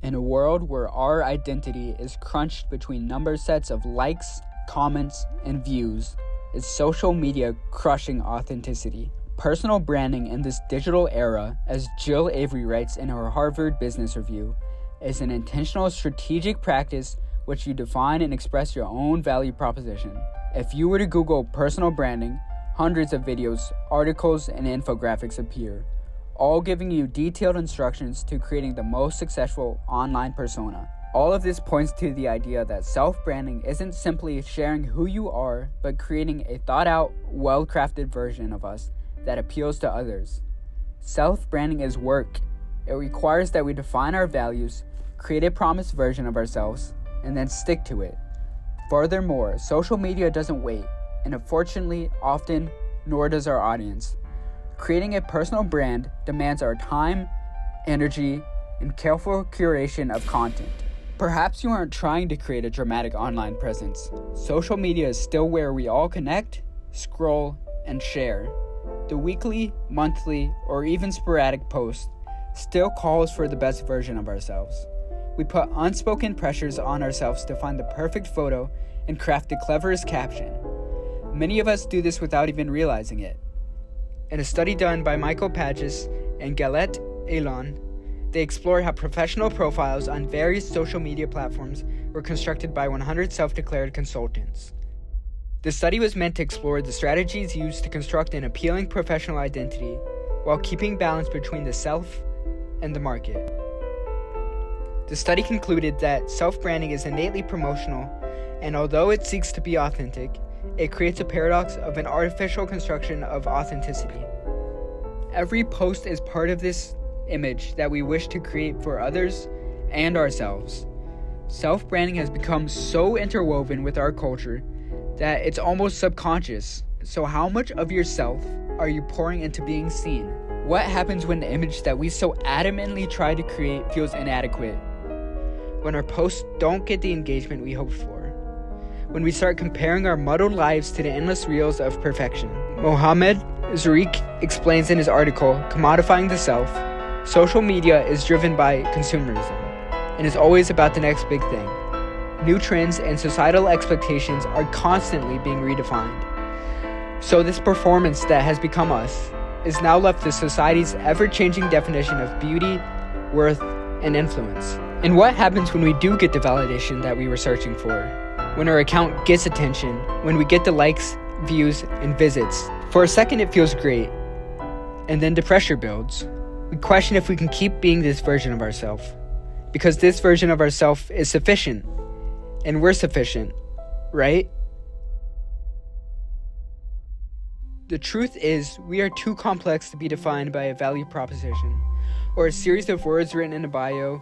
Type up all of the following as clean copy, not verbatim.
In a world where our identity is crunched between number sets of likes, comments, and views, is social media crushing authenticity? Personal branding in this digital era, as Jill Avery writes in her Harvard Business Review, is an intentional strategic practice which you define and express your own value proposition. If you were to Google personal branding, hundreds of videos, articles, and infographics appear, all giving you detailed instructions to creating the most successful online persona. All of this points to the idea that self-branding isn't simply sharing who you are, but creating a thought-out, well-crafted version of us that appeals to others. Self-branding is work. It requires that we define our values, create a promised version of ourselves, and then stick to it. Furthermore, social media doesn't wait, and unfortunately, often, nor does our audience. Creating a personal brand demands our time, energy, and careful curation of content. Perhaps you aren't trying to create a dramatic online presence. Social media is still where we all connect, scroll, and share. The weekly, monthly, or even sporadic post still calls for the best version of ourselves. We put unspoken pressures on ourselves to find the perfect photo and craft the cleverest caption. Many of us do this without even realizing it. In a study done by Michael Pages and Galette Elon, they explore how professional profiles on various social media platforms were constructed by 100 self-declared consultants. The study was meant to explore the strategies used to construct an appealing professional identity while keeping balance between the self and the market. The study concluded that self-branding is innately promotional, and although it seeks to be authentic, it creates a paradox of an artificial construction of authenticity. Every post is part of this image that we wish to create for others and ourselves. Self-branding has become so interwoven with our culture that it's almost subconscious. So how much of yourself are you pouring into being seen? What happens when the image that we so adamantly try to create feels inadequate? When our posts don't get the engagement we hoped for? When we start comparing our muddled lives to the endless reels of perfection? Mohammed Zarek explains in his article, Commodifying the Self, social media is driven by consumerism and is always about the next big thing. New trends and societal expectations are constantly being redefined. So this performance that has become us is now left to society's ever-changing definition of beauty, worth, and influence. And what happens when we do get the validation that we were searching for? When our account gets attention, when we get the likes, views, and visits. For a second it feels great, and then the pressure builds. We question if we can keep being this version of ourselves, because this version of ourselves is sufficient, and we're sufficient, right? The truth is, we are too complex to be defined by a value proposition, or a series of words written in a bio,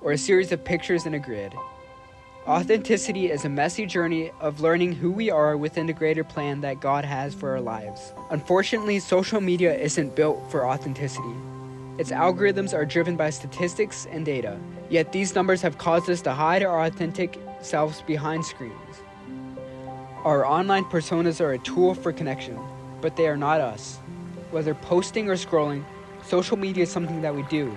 or a series of pictures in a grid. Authenticity is a messy journey of learning who we are within the greater plan that God has for our lives. Unfortunately, social media isn't built for authenticity. Its algorithms are driven by statistics and data, yet these numbers have caused us to hide our authentic selves behind screens. Our online personas are a tool for connection, but they are not us. Whether posting or scrolling, social media is something that we do.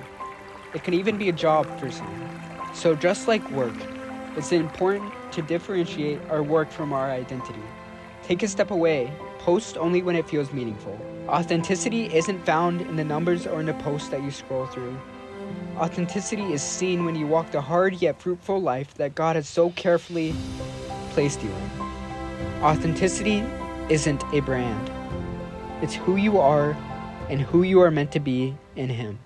It can even be a job for some. So just like work, it's important to differentiate our work from our identity. Take a step away, post only when it feels meaningful. Authenticity isn't found in the numbers or in the posts that you scroll through. Authenticity is seen when you walk the hard yet fruitful life that God has so carefully placed you in. Authenticity isn't a brand. It's who you are and who you are meant to be in Him.